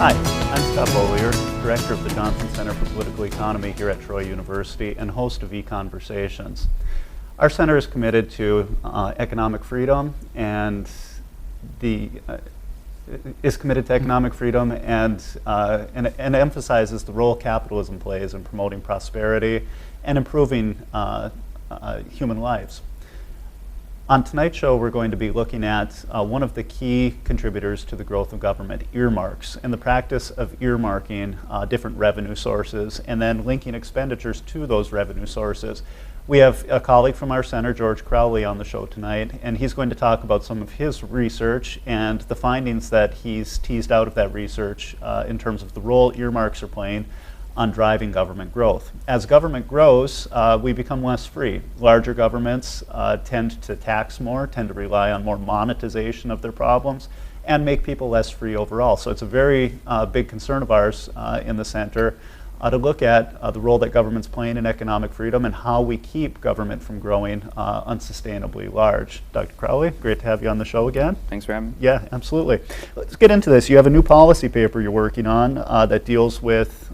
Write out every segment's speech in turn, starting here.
Hi, I'm Scott Beaulier, Director of the Johnson Center for Political Economy here at Troy University and host of EconVersations. Our center is committed to economic freedom and emphasizes the role capitalism plays in promoting prosperity and improving human lives. On tonight's show, we're going to be looking at one of the key contributors to the growth of government, earmarks, and the practice of earmarking different revenue sources and then linking expenditures to those revenue sources. We have a colleague from our center, George Crowley, on the show tonight, and he's going to talk about some of his research and the findings that he's teased out of that research in terms of the role earmarks are playing on driving government growth. As government grows, we become less free. Larger governments tend to tax more, tend to rely on more monetization of their problems, and make people less free overall. So it's a very big concern of ours in the center to look at the role that government's playing in economic freedom and how we keep government from growing unsustainably large. Dr. Crowley, great to have you on the show again. Thanks for having me. Yeah, absolutely. Let's get into this. You have a new policy paper you're working on that deals with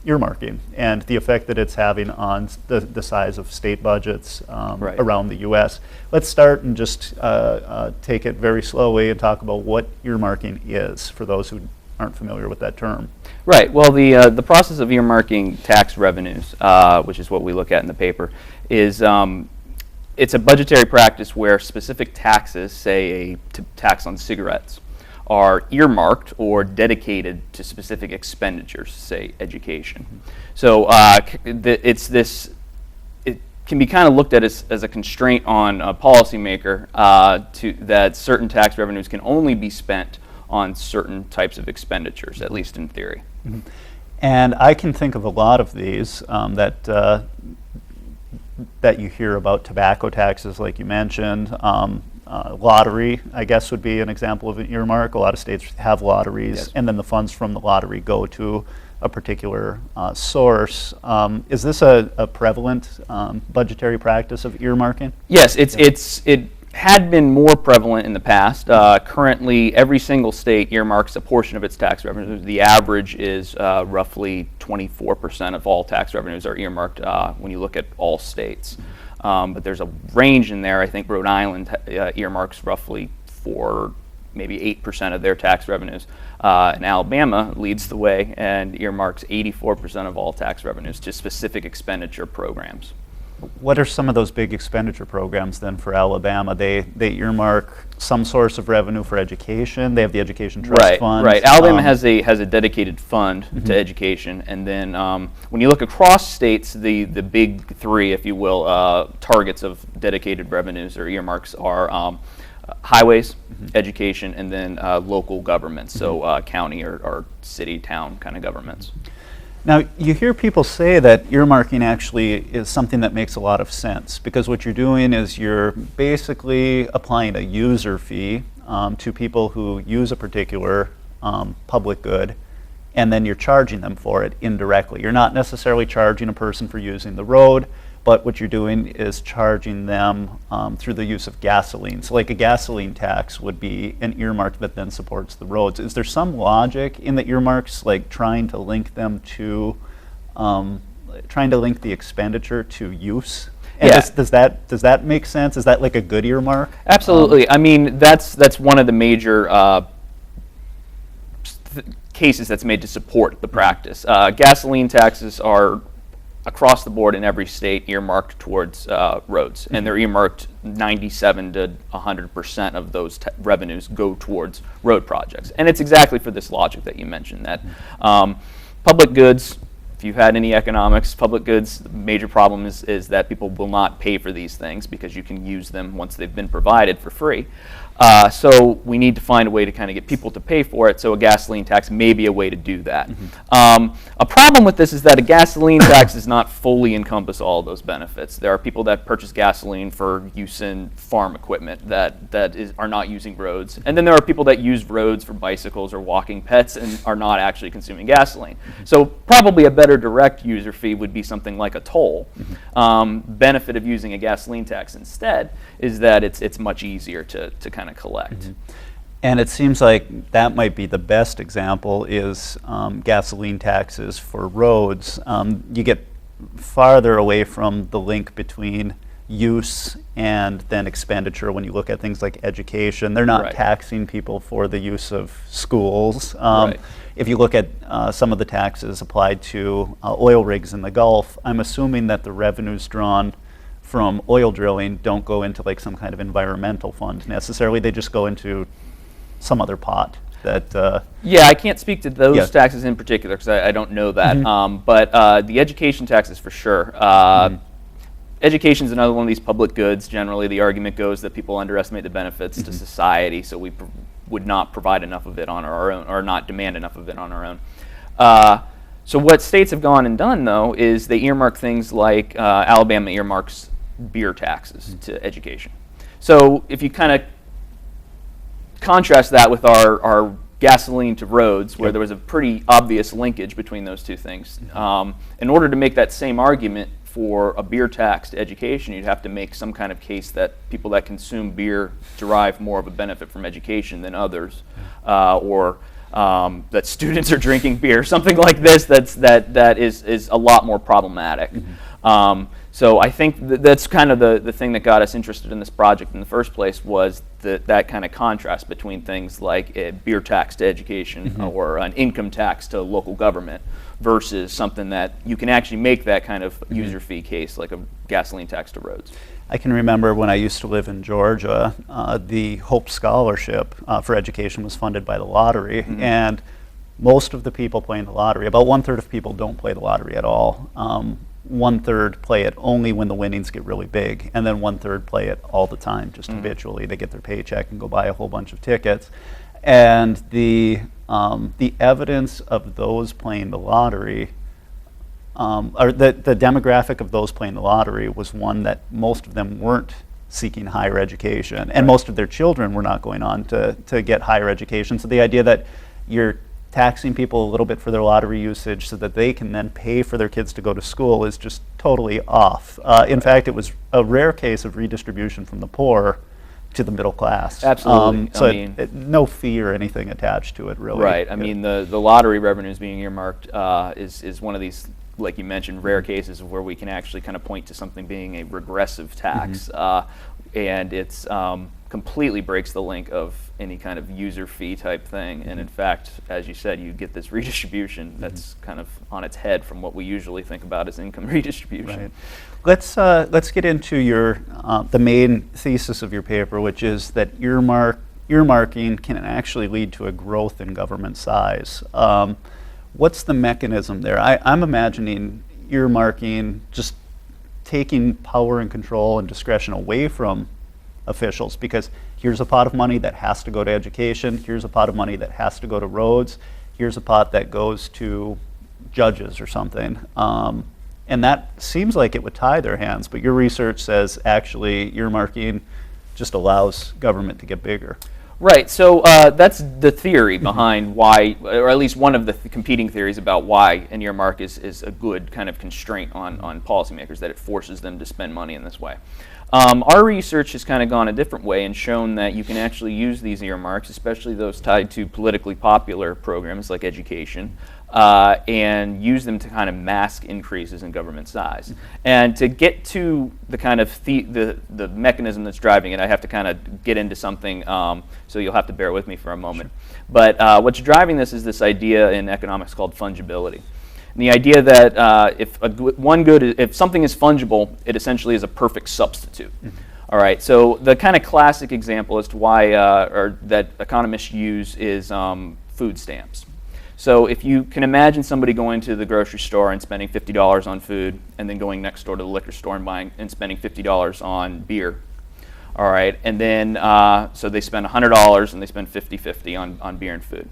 earmarking and the effect that it's having on the size of state budgets around the U.S. Let's start and just take it very slowly and talk about what earmarking is for those who aren't familiar with that term. Right. Well, the process of earmarking tax revenues, which is what we look at in the paper, is it's a budgetary practice where specific taxes, say a tax on cigarettes, are earmarked or dedicated to specific expenditures, say education. So it can be kind of looked at as a constraint on a policymaker that certain tax revenues can only be spent on certain types of expenditures, at least in theory. Mm-hmm. And I can think of a lot of these that you hear about: tobacco taxes, like you mentioned. Lottery, I guess, would be an example of an earmark. A lot of states have lotteries, yes, and then the funds from the lottery go to a particular source. Is this a prevalent budgetary practice of earmarking? Yes, it had been more prevalent in the past. Currently, every single state earmarks a portion of its tax revenues. The average is roughly 24% of all tax revenues are earmarked when you look at all states. But there's a range in there. I think Rhode Island earmarks roughly 4, maybe 8% of their tax revenues. And Alabama leads the way and earmarks 84% of all tax revenues to specific expenditure programs. What are some of those big expenditure programs then for Alabama? They earmark some source of revenue for education. They have the Education Trust Fund. Right. Alabama has a dedicated fund to education, and then when you look across states, the big three, if you will, targets of dedicated revenues or earmarks are highways, education, and then local governments, so county or city, town kind of governments. Now, you hear people say that earmarking actually is something that makes a lot of sense, because what you're doing is you're basically applying a user fee to people who use a particular public good, and then you're charging them for it indirectly. You're not necessarily charging a person for using the road, but what you're doing is charging them through the use of gasoline. So like a gasoline tax would be an earmark that then supports the roads. Is there some logic in the earmarks, like trying to link them to, trying to link the expenditure to use? And yeah. Does that make sense? Is that like a good earmark? Absolutely. I mean, that's one of the major cases that's made to support the practice. Gasoline taxes are across the board in every state earmarked towards roads, and they're earmarked 97 to 100% of those revenues go towards road projects. And it's exactly for this logic that you mentioned, that public goods, if you've had any economics, public goods, the major problem is that people will not pay for these things because you can use them once they've been provided for free. So we need to find a way to kind of get people to pay for it, so a gasoline tax may be a way to do that. A problem with this is that a gasoline tax does not fully encompass all of those benefits. There are people that purchase gasoline for use in farm equipment that are not using roads, and then there are people that use roads for bicycles or walking pets and are not actually consuming gasoline. So probably a better direct user fee would be something like a toll. Benefit of using a gasoline tax instead is that it's much easier to kind of collect. And it seems like that might be the best example is gasoline taxes for roads. You get farther away from the link between use and then expenditure when you look at things like education. They're not Right. taxing people for the use of schools. Right. If you look at some of the taxes applied to oil rigs in the Gulf, I'm assuming that the revenues drawn from oil drilling don't go into like some kind of environmental fund necessarily. They just go into some other pot that Yeah, I can't speak to those Yeah. taxes in particular because I don't know that. But the education taxes for sure. Education is another one of these public goods. Generally, the argument goes that people underestimate the benefits to society, so we would not provide enough of it on our own, or not demand enough of it on our own. So what states have gone and done, though, is they earmark things like Alabama earmarks beer taxes to education. So if you kind of contrast that with our gasoline to roads, where there was a pretty obvious linkage between those two things. In order to make that same argument for a beer tax to education, you'd have to make some kind of case that people that consume beer derive more of a benefit from education than others, or that students are drinking beer, something like this that is a lot more problematic. So I think that's kind of the thing that got us interested in this project in the first place, was that kind of contrast between things like a beer tax to education or an income tax to local government versus something that you can actually make that kind of user fee case, like a gasoline tax to roads. I can remember when I used to live in Georgia, the Hope Scholarship for education was funded by the lottery, and most of the people playing the lottery, about 1/3 of people don't play the lottery at all. 1/3 play it only when the winnings get really big, and then 1/3 play it all the time, just habitually. They get their paycheck and go buy a whole bunch of tickets. And the evidence of those playing the lottery, or the demographic of those playing the lottery, was one that most of them weren't seeking higher education, and most of their children were not going on to get higher education. So the idea that you're taxing people a little bit for their lottery usage so that they can then pay for their kids to go to school is just totally off. In fact, it was a rare case of redistribution from the poor to the middle class. Absolutely. So I mean, no fee or anything attached to it, really. Right. I mean, the lottery revenues being earmarked is one of these, like you mentioned, rare cases where we can actually kind of point to something being a regressive tax, and it's completely breaks the link of any kind of user fee type thing. And in fact, as you said, you get this redistribution that's kind of on its head from what we usually think about as income redistribution. Right. Let's get into your the main thesis of your paper, which is that earmarking can actually lead to a growth in government size. What's the mechanism there? I'm imagining earmarking just taking power and control and discretion away from officials, because here's a pot of money that has to go to education, here's a pot of money that has to go to roads, here's a pot that goes to judges or something. And that seems like it would tie their hands, but your research says actually earmarking just allows government to get bigger. Right, so that's the theory behind why, or at least one of the competing theories about why an earmark is a good kind of constraint on policymakers, that it forces them to spend money in this way. Our research has kind of gone a different way and shown that you can actually use these earmarks, especially those tied to politically popular programs like education, and use them to kind of mask increases in government size. And to get to the kind of the mechanism that's driving it, I have to kind of get into something, so you'll have to bear with me for a moment. But what's driving this is this idea in economics called fungibility. And the idea that if something is fungible, it essentially is a perfect substitute. All right, so the kind of classic example as to why, or that economists use, is food stamps. So if you can imagine somebody going to the grocery store and spending $50 on food, and then going next door to the liquor store and spending $50 on beer. All right, and then so they spend $100 and they spend $50 on beer and food.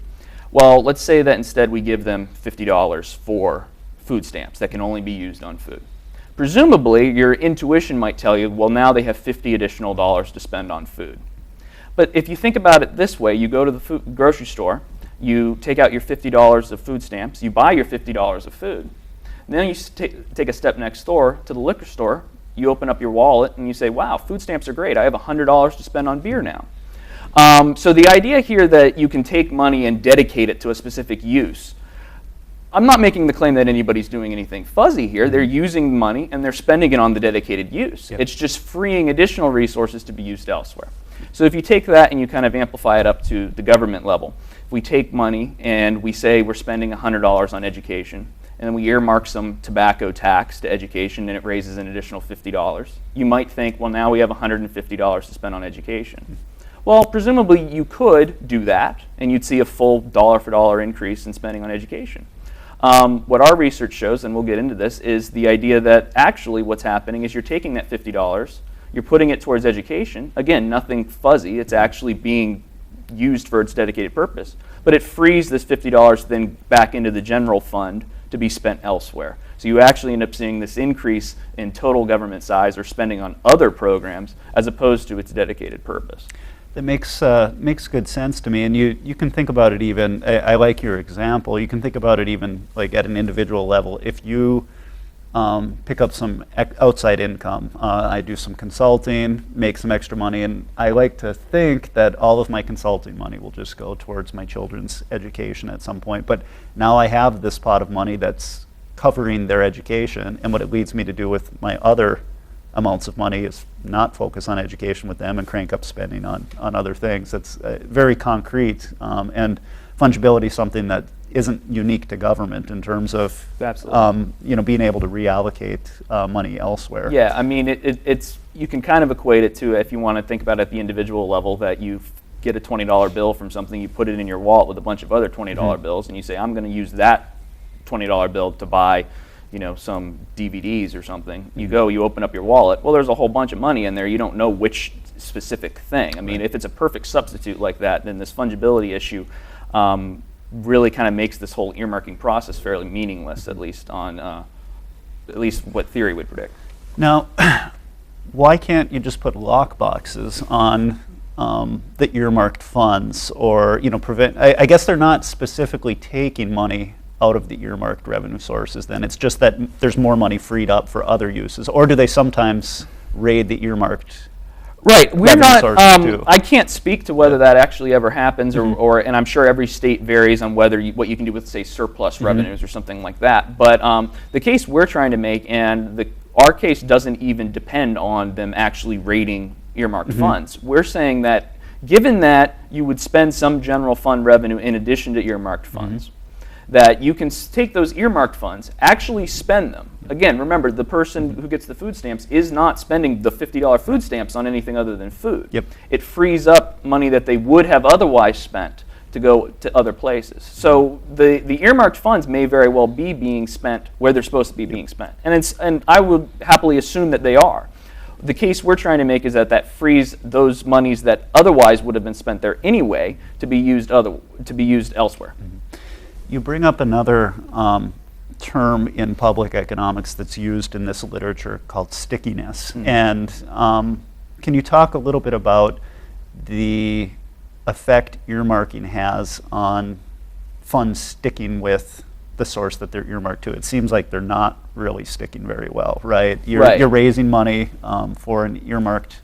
Well, let's say that instead we give them $50 for food stamps that can only be used on food. Presumably, your intuition might tell you, well, now they have $50 additional to spend on food. But if you think about it this way, you go to the grocery store, you take out your $50 of food stamps, you buy your $50 of food. And then you take a step next door to the liquor store, you open up your wallet and you say, wow, food stamps are great, I have $100 to spend on beer now. So the idea here that you can take money and dedicate it to a specific use, I'm not making the claim that anybody's doing anything fuzzy here. They're using money and they're spending it on the dedicated use. Yep. It's just freeing additional resources to be used elsewhere. So if you take that and you kind of amplify it up to the government level, if we take money and we say we're spending $100 on education, and then we earmark some tobacco tax to education and it raises an additional $50, you might think, well, now we have $150 to spend on education. Well, presumably you could do that and you'd see a full dollar for dollar increase in spending on education. What our research shows, and we'll get into this, is the idea that actually what's happening is you're taking that $50, you're putting it towards education. Again, nothing fuzzy. It's actually being used for its dedicated purpose. But it frees this $50 then back into the general fund to be spent elsewhere. So you actually end up seeing this increase in total government size or spending on other programs as opposed to its dedicated purpose. That makes good sense to me, and you can think about it even, I like your example, you can think about it even like at an individual level. If you pick up some outside income, I do some consulting, make some extra money, and I like to think that all of my consulting money will just go towards my children's education at some point, but now I have this pot of money that's covering their education, and what it leads me to do with my other amounts of money is not focus on education with them and crank up spending on other things. It's very concrete, and fungibility is something that isn't unique to government in terms of being able to reallocate money elsewhere. Yeah, I mean, it's you can kind of equate it to, if you want to think about it at the individual level, that you get a $20 bill from something, you put it in your wallet with a bunch of other $20 bills, and you say, I'm going to use that $20 bill to buy some DVDs or something. You go, you open up your wallet, well, there's a whole bunch of money in there. You don't know which specific thing. I mean, if it's a perfect substitute like that, then this fungibility issue really kind of makes this whole earmarking process fairly meaningless, at least what theory would predict. Now, why can't you just put lock boxes on the earmarked funds, or prevent? I guess they're not specifically taking money out of the earmarked revenue sources, then it's just that there's more money freed up for other uses, or do they sometimes raid the earmarked revenue sources too? I can't speak to whether that actually ever happens, or and I'm sure every state varies on whether what you can do with, say, surplus revenues or something like that. But the case we're trying to make, and our case doesn't even depend on them actually raiding earmarked funds. We're saying that given that you would spend some general fund revenue in addition to earmarked funds, that you can take those earmarked funds, actually spend them. Again, remember, the person who gets the food stamps is not spending the $50 food stamps on anything other than food. Yep. It frees up money that they would have otherwise spent to go to other places. So the earmarked funds may very well be being spent where they're supposed to be being spent. And I would happily assume that they are. The case we're trying to make is that frees those monies that otherwise would have been spent there anyway to be used elsewhere. You bring up another term in public economics that's used in this literature called stickiness. And can you talk a little bit about the effect earmarking has on funds sticking with the source that they're earmarked to? It seems like they're not really sticking very well, right? You're raising money for an earmarked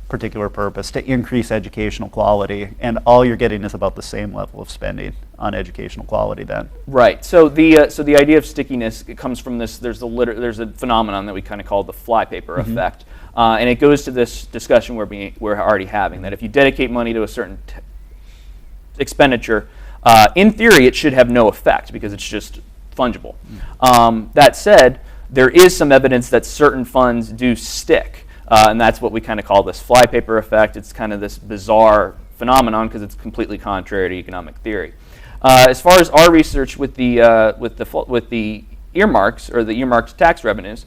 particular purpose to increase educational quality, and all you're getting is about the same level of spending on educational quality then. Right. So the idea of stickiness, it comes from this. There's a phenomenon that we kind of call the flypaper effect, and it goes to this discussion we're already having, that if you dedicate money to a certain expenditure, in theory it should have no effect because it's just fungible. That said, there is some evidence that certain funds do stick. And that's what we kind of call this flypaper effect. It's kind of this bizarre phenomenon because it's completely contrary to economic theory. As far as our research with the earmarks or the earmarked tax revenues,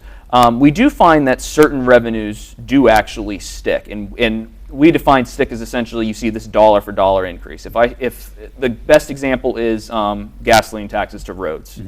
we do find that certain revenues do actually stick. And we define stick as essentially you see this dollar for dollar increase. If the best example is gasoline taxes to roads.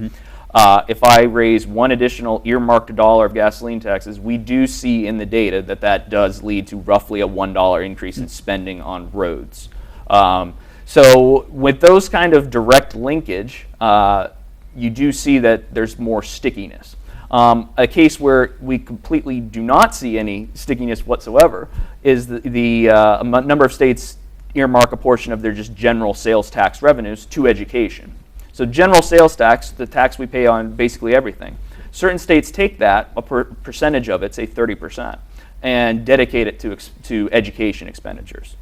If I raise one additional earmarked dollar of gasoline taxes, we do see in the data that does lead to roughly a $1 increase in spending on roads. So with those kind of direct linkage, you do see that there's more stickiness. A case where we completely do not see any stickiness whatsoever is the number of states earmark a portion of their just general sales tax revenues to education. So general sales tax, the tax we pay on basically everything. Certain states take that, a percentage of it, say 30%, and dedicate it to education expenditures.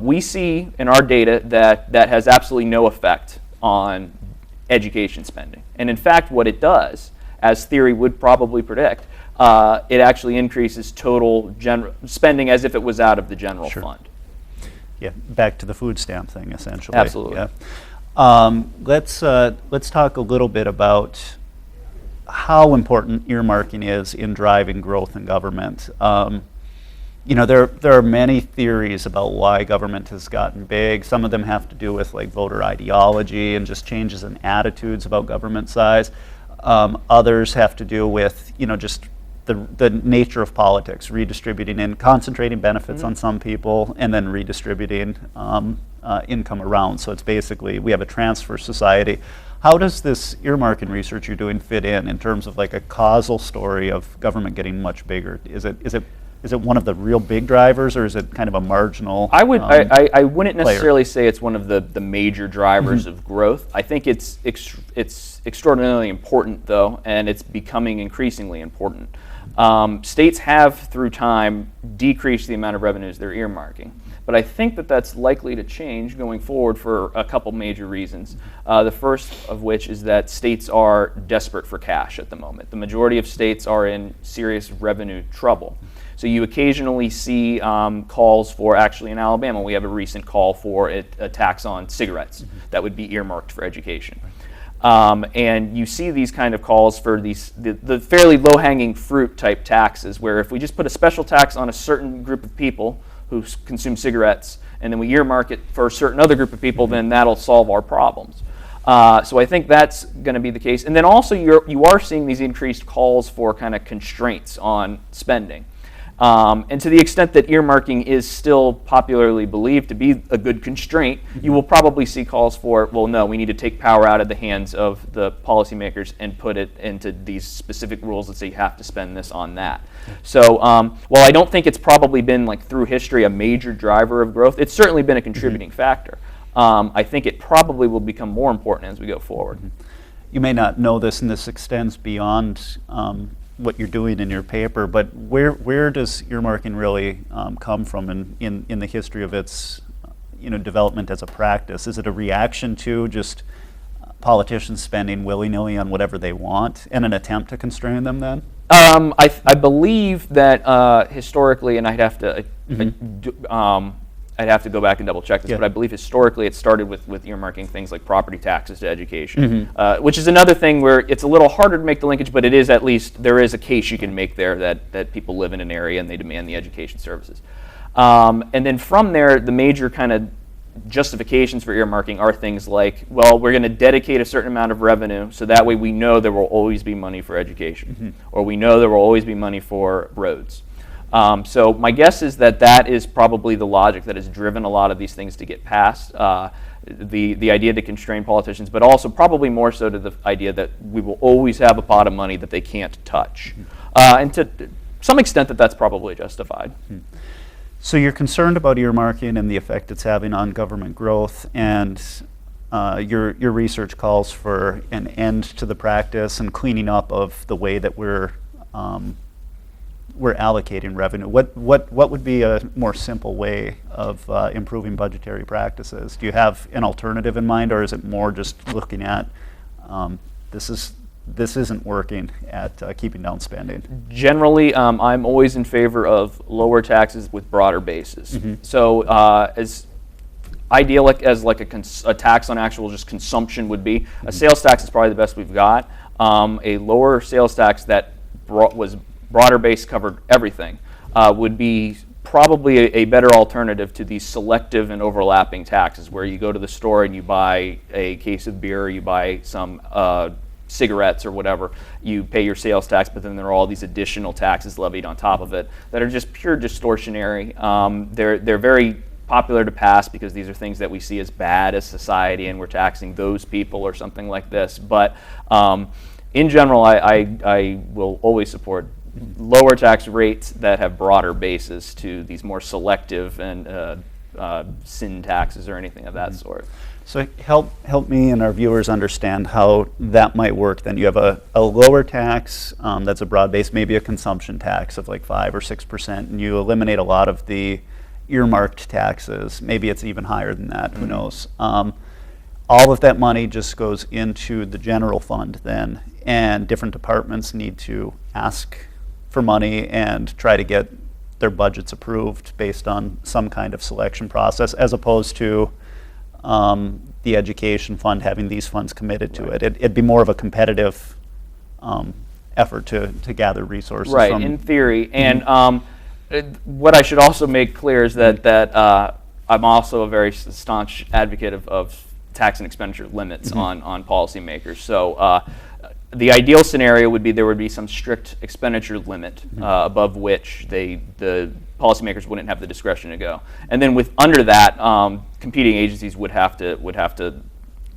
We see in our data that has absolutely no effect on education spending. And in fact, what it does, as theory would probably predict, it actually increases total spending as if it was out of the general fund. Yeah, back to the food stamp thing, essentially. Absolutely. Yeah. Let's talk a little bit about how important earmarking is in driving growth in government. There are many theories about why government has gotten big. Some of them have to do with like voter ideology and just changes in attitudes about government size. Others have to do with just the nature of politics, redistributing and concentrating benefits on some people and then redistributing income around. So it's basically, we have a transfer society. How does this earmarking research you're doing fit in terms of like a causal story of government getting much bigger? Is it one of the real big drivers, or is it kind of a marginal? I wouldn't necessarily say it's one of the major drivers of growth. I think it's extraordinarily important, though, and it's becoming increasingly important. States have, through time, decreased the amount of revenues they're earmarking. But I think that's likely to change going forward for a couple major reasons. The first of which is that states are desperate for cash at the moment. The majority of states are in serious revenue trouble. So you occasionally see calls for, actually in Alabama, we have a recent call for a tax on cigarettes that would be earmarked for education. And you see these kind of calls for the fairly low-hanging fruit type taxes, where if we just put a special tax on a certain group of people who consume cigarettes, and then we earmark it for a certain other group of people, then that'll solve our problems. So I think that's going to be the case. And then also you are seeing these increased calls for kind of constraints on spending. And to the extent that earmarking is still popularly believed to be a good constraint, you will probably see calls for, well, no, we need to take power out of the hands of the policymakers and put it into these specific rules that say you have to spend this on that. So while I don't think it's probably been, like through history, a major driver of growth, it's certainly been a contributing factor. I think it probably will become more important as we go forward. You may not know this, and this extends beyond what you're doing in your paper, but where does earmarking really come from in the history of its development as a practice? Is it a reaction to just politicians spending willy-nilly on whatever they want and an attempt to constrain them then? I believe that historically, and I'd have to go back and double check this, but I believe historically it started with earmarking things like property taxes to education, which is another thing where it's a little harder to make the linkage, but it is at least, there is a case you can make there that people live in an area and they demand the education services. And then from there, the major kind of justifications for earmarking are things like, well, we're going to dedicate a certain amount of revenue so that way we know there will always be money for education, or we know there will always be money for roads. So my guess is that is probably the logic that has driven a lot of these things to get passed, the idea to constrain politicians, but also probably more so to the idea that we will always have a pot of money that they can't touch. And to some extent that's probably justified. So you're concerned about earmarking and the effect it's having on government growth, and your research calls for an end to the practice and cleaning up of the way that we're allocating revenue. What would be a more simple way of improving budgetary practices? Do you have an alternative in mind, or is it more just looking at this isn't working at keeping down spending? Generally, I'm always in favor of lower taxes with broader bases. So as idyllic as like a tax on actual just consumption would be, a sales tax is probably the best we've got. A lower sales tax that was broader base, covered everything, would be probably a better alternative to these selective and overlapping taxes where you go to the store and you buy a case of beer, you buy some cigarettes or whatever, you pay your sales tax, but then there are all these additional taxes levied on top of it that are just pure distortionary. They're very popular to pass because these are things that we see as bad as society and we're taxing those people or something like this. But in general, I will always support lower tax rates that have broader bases to these more selective and sin taxes or anything of that sort. So help me and our viewers understand how that might work. Then you have a lower tax that's a broad base, maybe a consumption tax of like 5 or 6%, and you eliminate a lot of the earmarked taxes. Maybe it's even higher than that. Who knows? All of that money just goes into the general fund then, and different departments need to ask for money and try to get their budgets approved based on some kind of selection process, as opposed to the education fund having these funds committed to it. It'd be more of a competitive effort to gather resources. Right, from in theory. And what I should also make clear is that I'm also a very staunch advocate of tax and expenditure limits on policymakers. So the ideal scenario would be there would be some strict expenditure limit above which the policymakers wouldn't have the discretion to go, and then under that, competing agencies would have to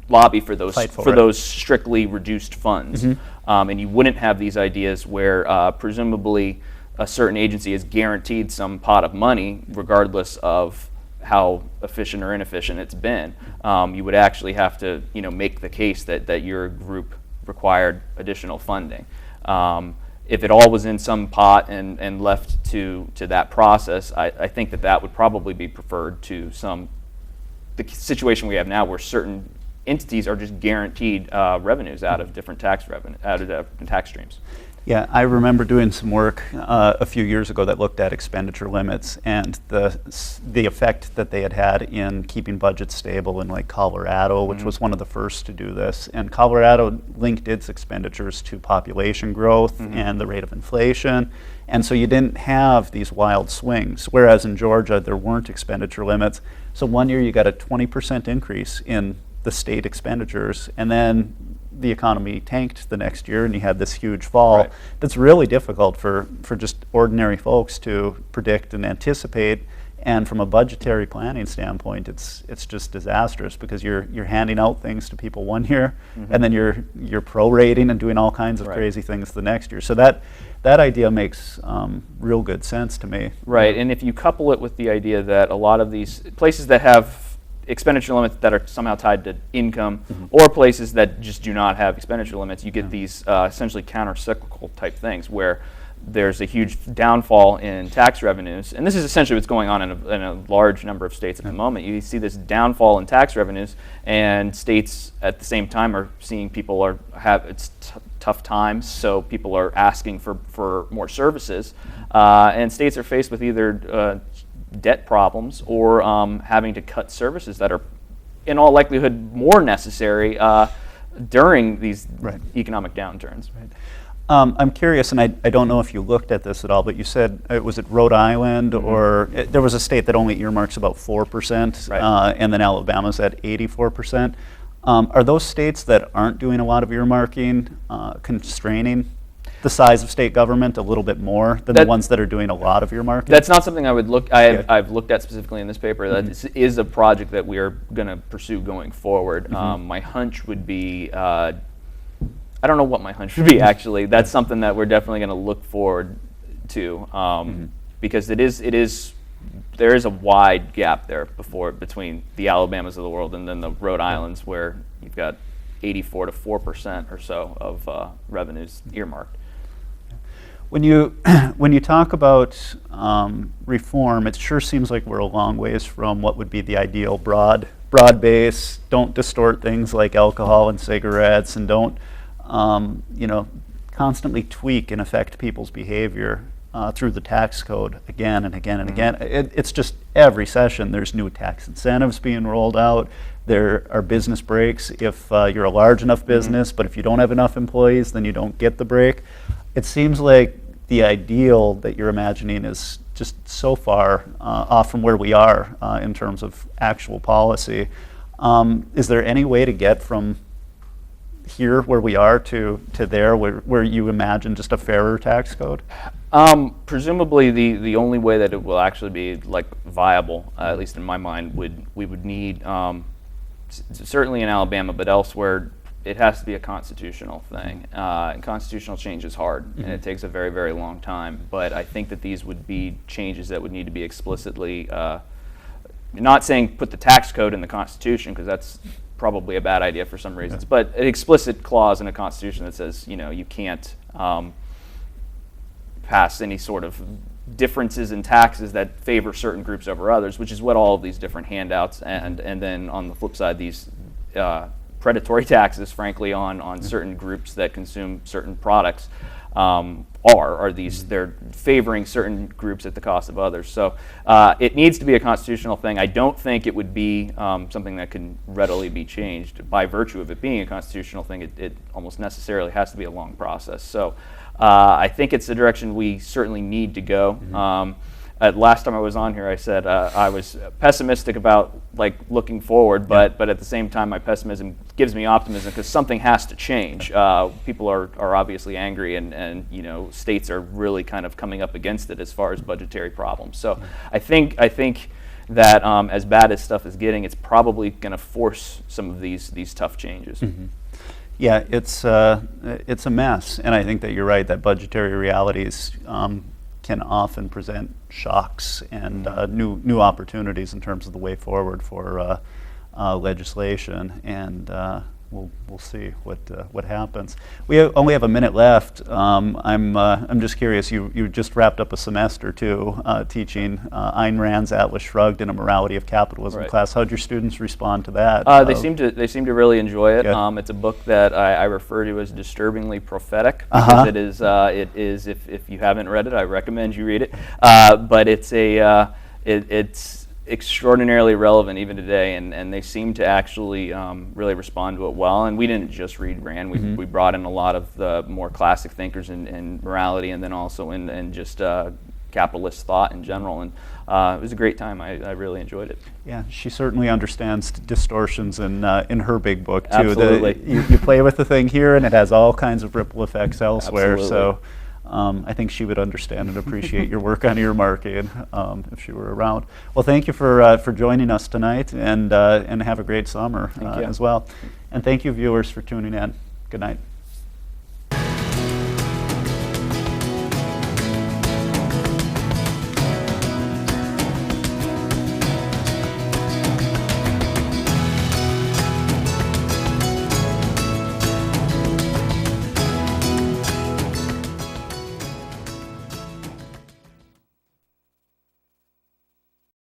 lobby for those strictly reduced funds, and you wouldn't have these ideas where presumably a certain agency is guaranteed some pot of money regardless of how efficient or inefficient it's been. You would actually have to make the case that your group required additional funding. If it all was in some pot and left to that process, I think that would probably be preferred to the situation we have now, where certain entities are just guaranteed revenues out of different tax streams. Yeah, I remember doing some work a few years ago that looked at expenditure limits and the effect that they had in keeping budgets stable in like Colorado, which was one of the first to do this. And Colorado linked its expenditures to population growth and the rate of inflation. And so you didn't have these wild swings, whereas in Georgia there weren't expenditure limits. So one year you got a 20% increase in the state expenditures, and then the economy tanked the next year and you had this huge fall. Right. That's really difficult for just ordinary folks to predict and anticipate. And from a budgetary planning standpoint, it's just disastrous, because you're handing out things to people one year and then you're prorating and doing all kinds of crazy things the next year. So that idea makes real good sense to me. Right, and if you couple it with the idea that a lot of these places that have expenditure limits that are somehow tied to income, or places that just do not have expenditure limits, you get these essentially counter-cyclical type things where there's a huge downfall in tax revenues, and this is essentially what's going on in a large number of states at the moment. You see this downfall in tax revenues, and states at the same time are seeing people have tough times, so people are asking for more services, and states are faced with either debt problems or having to cut services that are in all likelihood more necessary during these economic downturns. Right. I'm curious, and I don't know if you looked at this at all, but you said, was it Rhode Island, or there was a state that only earmarks about 4%, and then Alabama's at 84%. Are those states that aren't doing a lot of earmarking constraining the size of state government a little bit more than the ones that are doing a lot of earmarking? That's not something I would look. I've looked at specifically in this paper. That this is a project that we are going to pursue going forward. My hunch would be, I don't know what my hunch would be actually. That's something that we're definitely going to look forward to, because there is a wide gap there between the Alabamas of the world and then the Rhode Islands, where you've got 84 to 4% or so of revenues earmarked. When you talk about reform, it sure seems like we're a long ways from what would be the ideal broad base. Don't distort things like alcohol and cigarettes, and don't constantly tweak and affect people's behavior through the tax code again and again and again. It's just every session there's new tax incentives being rolled out. There are business breaks if you're a large enough business, but if you don't have enough employees, then you don't get the break. It seems like the ideal that you're imagining is just so far off from where we are in terms of actual policy. Is there any way to get from here where we are to there where you imagine just a fairer tax code? Presumably the only way that it will actually be viable, at least in my mind, we would need, certainly in Alabama, but elsewhere, it has to be a constitutional thing. And constitutional change is hard, and it takes a very, very long time. But I think that these would be changes that would need to be explicitly not saying put the tax code in the Constitution, because that's probably a bad idea for some reasons, but an explicit clause in a Constitution that says, you can't pass any sort of differences in taxes that favor certain groups over others, which is what all of these different handouts and then on the flip side, these predatory taxes, frankly, on certain groups that consume certain products are these, they're favoring certain groups at the cost of others. So it needs to be a constitutional thing. I don't think it would be something that can readily be changed by virtue of it being a constitutional thing. It almost necessarily has to be a long process. So I think it's the direction we certainly need to go. Last time I was on here, I said I was pessimistic about looking forward, but at the same time, my pessimism gives me optimism because something has to change. People are obviously angry, and states are really kind of coming up against it as far as budgetary problems. So I think that as bad as stuff is getting, it's probably going to force some of these tough changes. Yeah, it's a mess, and I think that you're right that budgetary realities can often present shocks and new opportunities in terms of the way forward for legislation, and we'll see what happens. We only have a minute left. I'm just curious. You just wrapped up a semester too, teaching Ayn Rand's Atlas Shrugged in a Morality of Capitalism class. How'd your students respond to that? They seem to really enjoy it. Yeah. It's a book that I refer to as disturbingly prophetic because it is if you haven't read it, I recommend you read it. But it's extraordinarily relevant even today, and they seem to actually really respond to it well. And we didn't just read Rand; we brought in a lot of the more classic thinkers in morality, and then also in just capitalist thought in general. And it was a great time. I really enjoyed it. Yeah, she certainly understands distortions in her big book too. Absolutely. You play with the thing here, and it has all kinds of ripple effects elsewhere. Absolutely. So. I think she would understand and appreciate your work on earmarking if she were around. Well, thank you for joining us tonight, and have a great summer as well. And thank you, viewers, for tuning in. Good night.